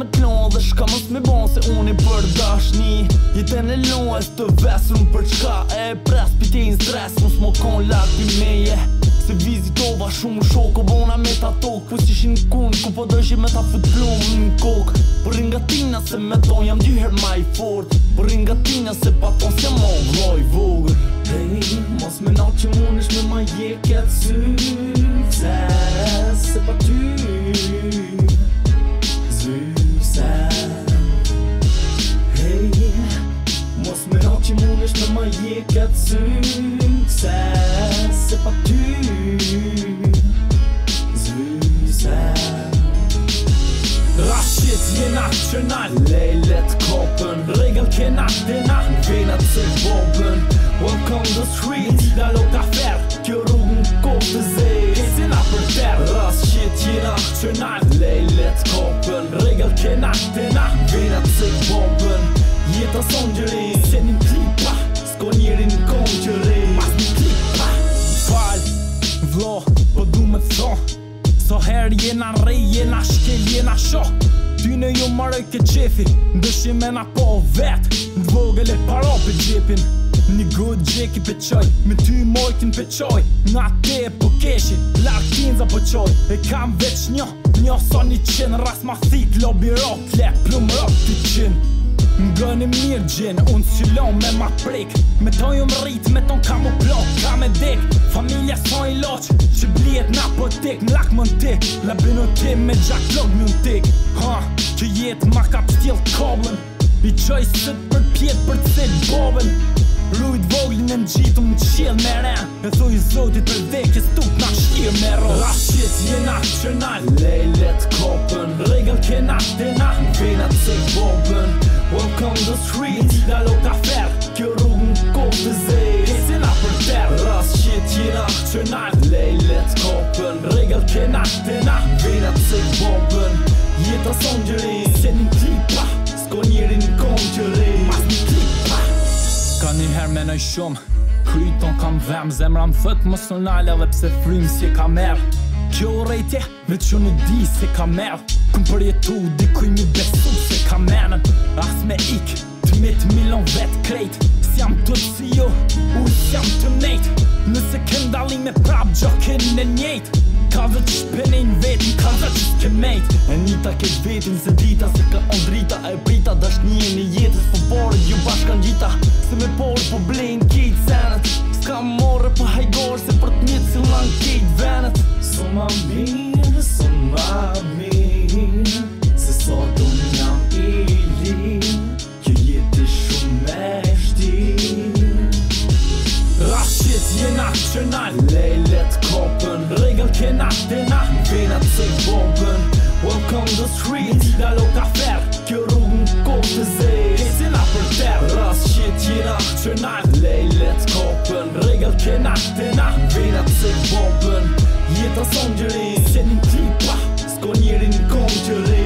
me t'lon dhe shka mos me bon se unë I për dashni. Jetën e lojës të vesrën për çka e pres pitejnë stres mos mo kon larti meje. Se vizitova shumë shoko bona me ta tokë ku s'ishin kun ku po dëshi me ta fut plumë në kokë. Por ringa tina se me ton jam dyher ma I fort. Por ringa tina se pa ton s'jam o vloj vogër. Hey, mos me nau që munesh me ma je këtë zyse se pa ty zyse. Hey, mos me nau që munesh me ma je këtë zyse se pa ty zyse. Rashit jena qënal lejlet kopën regel kena dena venat se bobën. Welcome the street da lo ka fer kjo rrugë në kokë të zej hecina për ter. Rashit jena qënal lejlet kopën regel kena dena venat se bobën. Jeta son gjërin se një klipa s'ko njeri në kom gjërin mas një klipa. Fal vlo po du me thon so her jena rej jena shkel jena shoh. Ty në jo marrë ke qefi ndëshim e na po vet n'vogël e paro për gjepin. Një good gjeki për qoj me ty mojkin për qoj nga te po keshi lark tinza po qoj. E kam veç njo sa 100 ras ma thik lobby rock le plum rock t'i qin. M'gëni mirë gjen, unë s'ylon me ma prek. Me ton ju m'rrit, me ton ka mu plok, ka me dek. Familja s'on I loq, që blijet në apotek. M'lak më n'tek, la binu tim me gjak log m'ju n'tek. Që jet ma ka p'stil koblën I qoj sët për pjet për t'sel bobën. Rujt voglin e m'gjitu m'qil me ren e thuj zotit për vekjes tup na shkir me ro. Rashit jena qënal lejlet kopën regel kena dena venat se bobën. Welcome the street da lo ka fer kjo rrugë në kokë të zej hecina për ter. Rashit jena qënal lejlet kopën regel kena dena venat se bobën. Jeta son gjërin se një klipa s'ko njeri në kom gjërin mas një klipa. Ka njëher menoj shumë kryton kam dhem zemra m'thët mos në nalë edhe pse frim si e ka merë. Kjo rejtje veç unë di se ka merë këm përjetu dikuj mi besu se ka menën. As me ik 12 milion vet krejt s'jam të si jo u s'jam të nejt. Nëse kën dalim me prap gjokin e njejt ka dhe që shpenin vetin ka dhe që s'ke mejt. E njita ke vetin se dita se ka on drita e brita dashnije në jetës po borë ju bashkan gjita se me porë po blejnë kejt senet s'ka morë po hajgorë se për t'njetë si lan kejt venet. So ma mirë se sot unë jam I lirë kjo jetë shumë me shtirë. Rashit jena qënal lejlet kopën regel kena dena venat se bobën. Welcome the street da lo ka fer kjo rrugë në kokë të zej hecina për ter. Rashit jena qënal lejlet kopën regel kena dena venat se bobën. Jeta son gjërin se një klipa s'ko njeri në kom gjërin